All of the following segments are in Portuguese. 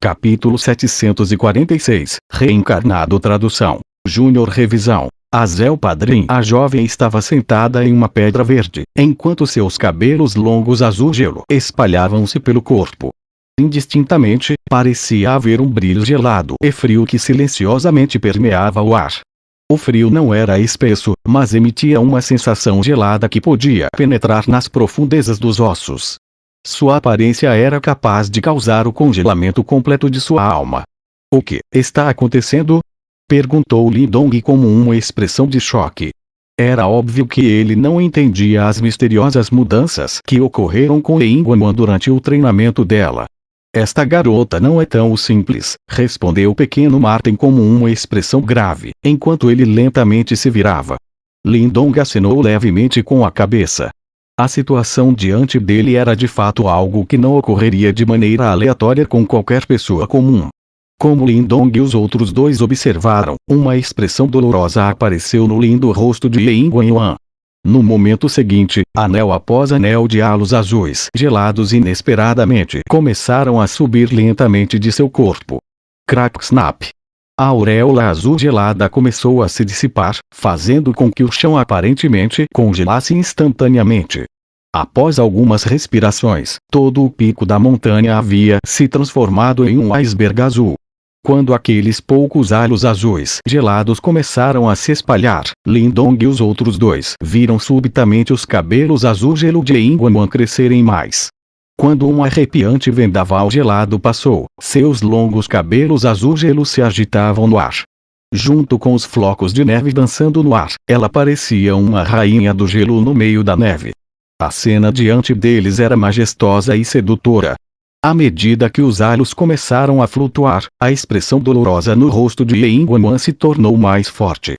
Capítulo 746, Reencarnado. Tradução Júnior. Revisão. Azel Padrim. A jovem estava sentada em uma pedra verde, enquanto seus cabelos longos azul gelo espalhavam-se pelo corpo. Indistintamente, parecia haver um brilho gelado e frio que silenciosamente permeava o ar. O frio não era espesso, mas emitia uma sensação gelada que podia penetrar nas profundezas dos ossos. Sua aparência era capaz de causar o congelamento completo de sua alma. "O que está acontecendo?" perguntou Lin Dong com uma expressão de choque. Era óbvio que ele não entendia as misteriosas mudanças que ocorreram com Yin Guanwan durante o treinamento dela. "Esta garota não é tão simples", respondeu o pequeno Martin com uma expressão grave, enquanto ele lentamente se virava. Lin Dong acenou levemente com a cabeça. A situação diante dele era de fato algo que não ocorreria de maneira aleatória com qualquer pessoa comum. Como Lin Dong e os outros dois observaram, uma expressão dolorosa apareceu no lindo rosto de Yin Guanwan. No momento seguinte, anel após anel de halos azuis gelados inesperadamente começaram a subir lentamente de seu corpo. Crack snap! A auréola azul gelada começou a se dissipar, fazendo com que o chão aparentemente congelasse instantaneamente. Após algumas respirações, todo o pico da montanha havia se transformado em um iceberg azul. Quando aqueles poucos halos azuis gelados começaram a se espalhar, Lin Dong e os outros dois viram subitamente os cabelos azul gelo de Yin Guanwan crescerem mais. Quando um arrepiante vendaval gelado passou, seus longos cabelos azul gelo se agitavam no ar. Junto com os flocos de neve dançando no ar, ela parecia uma rainha do gelo no meio da neve. A cena diante deles era majestosa e sedutora. À medida que os halos começaram a flutuar, a expressão dolorosa no rosto de Yin Guanwan se tornou mais forte.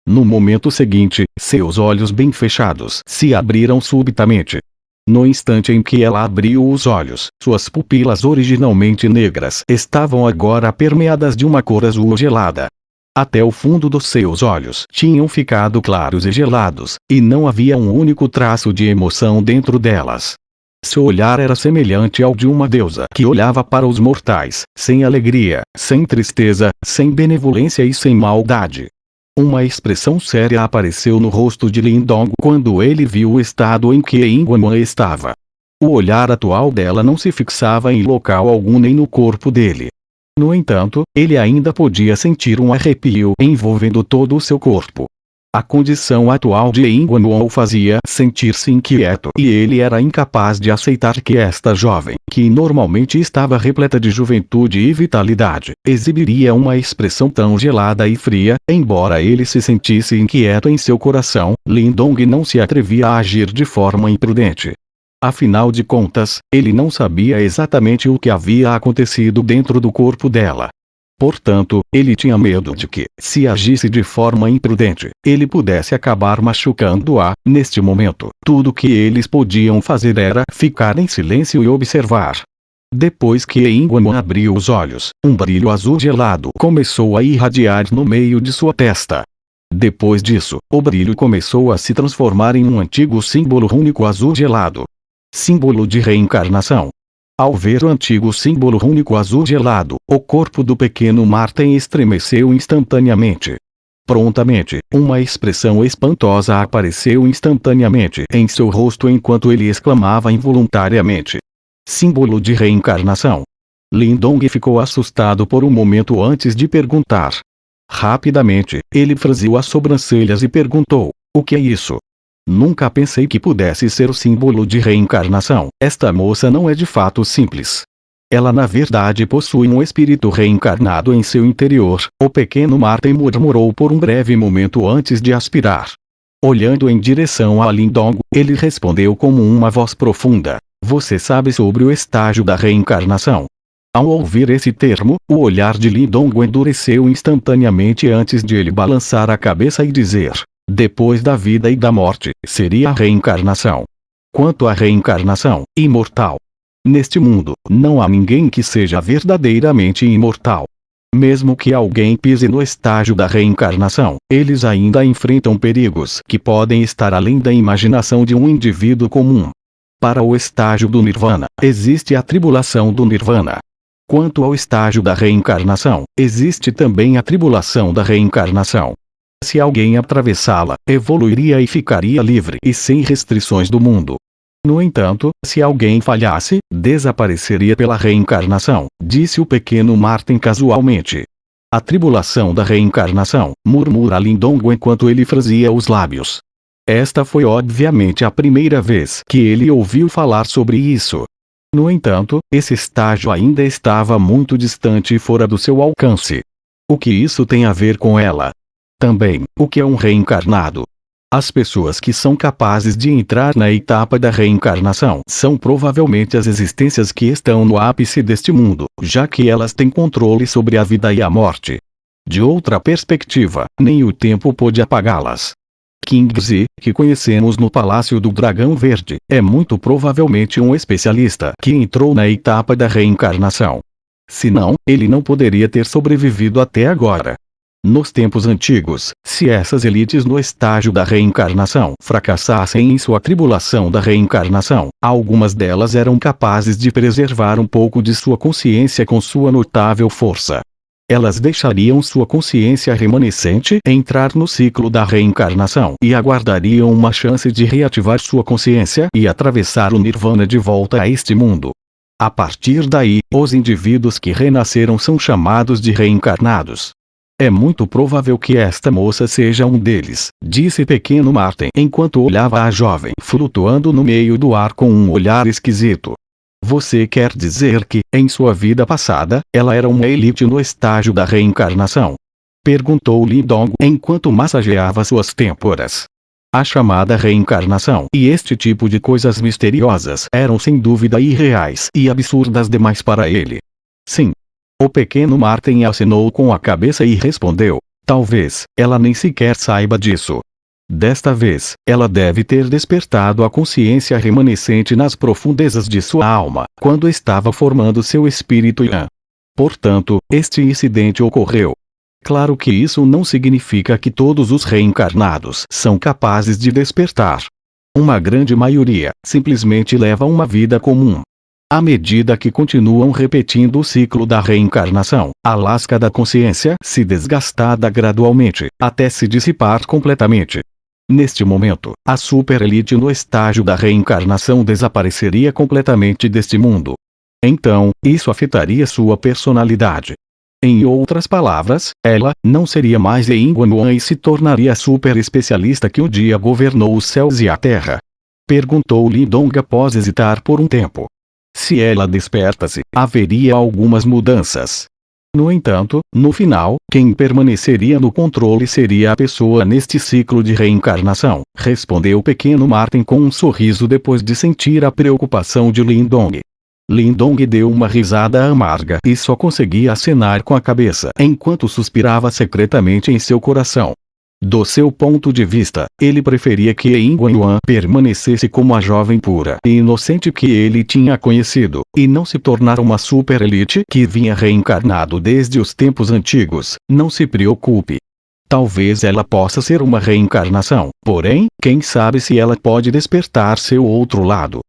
No momento seguinte, seus olhos bem fechados se abriram subitamente. No instante em que ela abriu os olhos, suas pupilas originalmente negras estavam agora permeadas de uma cor azul gelada. Até o fundo dos seus olhos tinham ficado claros e gelados, e não havia um único traço de emoção dentro delas. Seu olhar era semelhante ao de uma deusa que olhava para os mortais, sem alegria, sem tristeza, sem benevolência e sem maldade. Uma expressão séria apareceu no rosto de Lin Dong quando ele viu o estado em que Yin Guanwan estava. O olhar atual dela não se fixava em local algum nem no corpo dele. No entanto, ele ainda podia sentir um arrepio envolvendo todo o seu corpo. A condição atual de Yin Guanwan o fazia sentir-se inquieto e ele era incapaz de aceitar que esta jovem, que normalmente estava repleta de juventude e vitalidade, exibiria uma expressão tão gelada e fria. Embora ele se sentisse inquieto em seu coração, Lin Dong não se atrevia a agir de forma imprudente. Afinal de contas, ele não sabia exatamente o que havia acontecido dentro do corpo dela. Portanto, ele tinha medo de que, se agisse de forma imprudente, ele pudesse acabar machucando-a. Neste momento, tudo que eles podiam fazer era ficar em silêncio e observar. Depois que Yin Guanwan abriu os olhos, um brilho azul gelado começou a irradiar no meio de sua testa. Depois disso, o brilho começou a se transformar em um antigo símbolo rúnico azul gelado. Símbolo de reencarnação. Ao ver o antigo símbolo rúnico azul gelado, o corpo do pequeno Martin estremeceu instantaneamente. Prontamente, uma expressão espantosa apareceu instantaneamente em seu rosto enquanto ele exclamava involuntariamente: "Símbolo de reencarnação." Lin Dong ficou assustado por um momento antes de perguntar. Rapidamente, ele franziu as sobrancelhas e perguntou: "O que é isso?" "Nunca pensei que pudesse ser o símbolo de reencarnação. Esta moça não é de fato simples. Ela na verdade possui um espírito reencarnado em seu interior." O pequeno Martin murmurou por um breve momento antes de aspirar. Olhando em direção a Lin Dong, ele respondeu com uma voz profunda: "Você sabe sobre o estágio da reencarnação?" Ao ouvir esse termo, o olhar de Lin Dong endureceu instantaneamente antes de ele balançar a cabeça e dizer: "Depois da vida e da morte, seria a reencarnação. Quanto à reencarnação, imortal. Neste mundo, não há ninguém que seja verdadeiramente imortal. Mesmo que alguém pise no estágio da reencarnação, eles ainda enfrentam perigos que podem estar além da imaginação de um indivíduo comum. Para o estágio do Nirvana, existe a tribulação do Nirvana. Quanto ao estágio da reencarnação, existe também a tribulação da reencarnação. Se alguém atravessá-la, evoluiria e ficaria livre e sem restrições do mundo. No entanto, se alguém falhasse, desapareceria pela reencarnação, disse o pequeno Martin casualmente. A tribulação da reencarnação, murmura Lindong enquanto ele franzia os lábios. Esta foi obviamente a primeira vez que ele ouviu falar sobre isso. No entanto, esse estágio ainda estava muito distante e fora do seu alcance. O que isso tem a ver com ela? Também, o que é um reencarnado? As pessoas que são capazes de entrar na etapa da reencarnação são provavelmente as existências que estão no ápice deste mundo, já que elas têm controle sobre a vida e a morte. De outra perspectiva, nem o tempo pôde apagá-las. Kingsley, que conhecemos no Palácio do Dragão Verde, é muito provavelmente um especialista que entrou na etapa da reencarnação. Senão, ele não poderia ter sobrevivido até agora. Nos tempos antigos, se essas elites no estágio da reencarnação fracassassem em sua tribulação da reencarnação, algumas delas eram capazes de preservar um pouco de sua consciência com sua notável força. Elas deixariam sua consciência remanescente entrar no ciclo da reencarnação e aguardariam uma chance de reativar sua consciência e atravessar o nirvana de volta a este mundo. A partir daí, os indivíduos que renasceram são chamados de reencarnados. É muito provável que esta moça seja um deles, disse pequeno Martin enquanto olhava a jovem flutuando no meio do ar com um olhar esquisito. Você quer dizer que, em sua vida passada, ela era uma elite no estágio da reencarnação? Perguntou Lindong enquanto massageava suas têmporas. A chamada reencarnação e este tipo de coisas misteriosas eram sem dúvida irreais e absurdas demais para ele. Sim. O pequeno Martin acenou com a cabeça e respondeu, talvez, ela nem sequer saiba disso. Desta vez, ela deve ter despertado a consciência remanescente nas profundezas de sua alma, quando estava formando seu espírito Yan. Portanto, este incidente ocorreu. Claro que isso não significa que todos os reencarnados são capazes de despertar. Uma grande maioria, simplesmente leva uma vida comum. À medida que continuam repetindo o ciclo da reencarnação, a lasca da consciência se desgastada gradualmente, até se dissipar completamente. Neste momento, a superelite no estágio da reencarnação desapareceria completamente deste mundo. Então, isso afetaria sua personalidade. Em outras palavras, ela não seria mais Yin Guan e se tornaria a super especialista que um dia governou os céus e a terra. Perguntou Lindong após hesitar por um tempo. Se ela desperta-se, haveria algumas mudanças. No entanto, no final, quem permaneceria no controle seria a pessoa neste ciclo de reencarnação, respondeu o pequeno Martin com um sorriso depois de sentir a preocupação de Lindong. Lindong deu uma risada amarga e só conseguia acenar com a cabeça enquanto suspirava secretamente em seu coração. Do seu ponto de vista, ele preferia que Yin Guanyuan permanecesse como a jovem pura e inocente que ele tinha conhecido, e não se tornar uma super-elite que vinha reencarnado desde os tempos antigos. Não se preocupe. Talvez ela possa ser uma reencarnação, porém, quem sabe se ela pode despertar seu outro lado.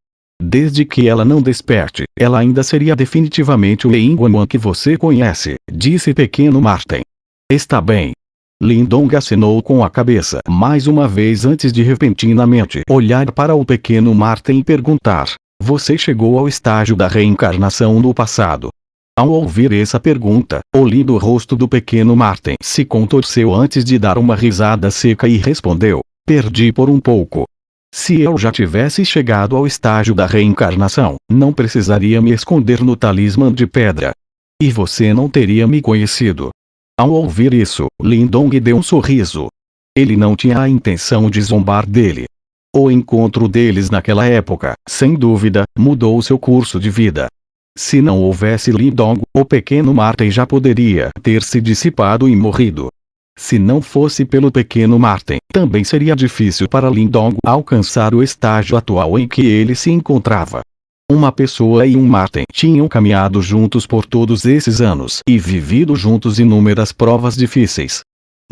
Desde que ela não desperte, ela ainda seria definitivamente o Yin Guanyuan que você conhece, disse pequeno Martin. Está bem. Lindong acenou com a cabeça mais uma vez antes de repentinamente olhar para o pequeno Martin e perguntar, você chegou ao estágio da reencarnação no passado? Ao ouvir essa pergunta, o lindo rosto do pequeno Martin se contorceu antes de dar uma risada seca e respondeu, perdi por um pouco. Se eu já tivesse chegado ao estágio da reencarnação, não precisaria me esconder no talismã de pedra. E você não teria me conhecido. Ao ouvir isso, Lindong deu um sorriso. Ele não tinha a intenção de zombar dele. O encontro deles naquela época, sem dúvida, mudou seu curso de vida. Se não houvesse Lindong, o pequeno Martin já poderia ter se dissipado e morrido. Se não fosse pelo pequeno Martin, também seria difícil para Lindong alcançar o estágio atual em que ele se encontrava. Uma pessoa e um Martin tinham caminhado juntos por todos esses anos e vivido juntos inúmeras provas difíceis.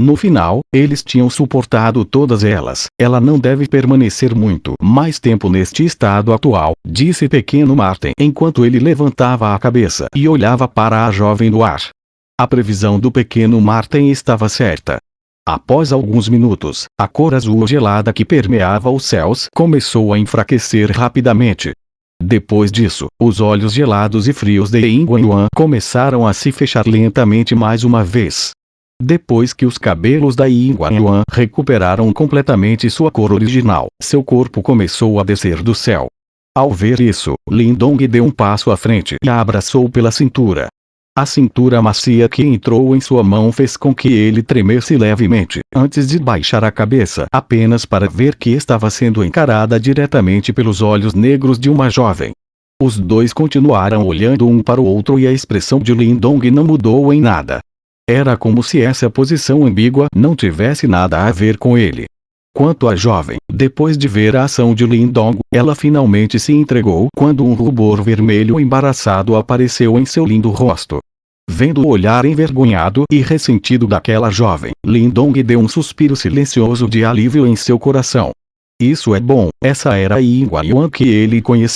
No final, eles tinham suportado todas elas. Ela não deve permanecer muito mais tempo neste estado atual, disse pequeno Martin enquanto ele levantava a cabeça e olhava para a jovem no ar. A previsão do pequeno Martin estava certa. Após alguns minutos, a cor azul gelada que permeava os céus começou a enfraquecer rapidamente. Depois disso, os olhos gelados e frios de Yin Guanyuan começaram a se fechar lentamente mais uma vez. Depois que os cabelos da Yin Guanyuan recuperaram completamente sua cor original, seu corpo começou a descer do céu. Ao ver isso, Lin Dong deu um passo à frente e a abraçou pela cintura. A cintura macia que entrou em sua mão fez com que ele tremesse levemente, antes de baixar a cabeça apenas para ver que estava sendo encarada diretamente pelos olhos negros de uma jovem. Os dois continuaram olhando um para o outro e a expressão de Lin Dong não mudou em nada. Era como se essa posição ambígua não tivesse nada a ver com ele. Quanto à jovem, depois de ver a ação de Lin Dong, ela finalmente se entregou quando um rubor vermelho embaraçado apareceu em seu lindo rosto. Vendo o olhar envergonhado e ressentido daquela jovem, Lin Dong deu um suspiro silencioso de alívio em seu coração. Isso é bom, essa era a Yin Guanyuan que ele conhecia.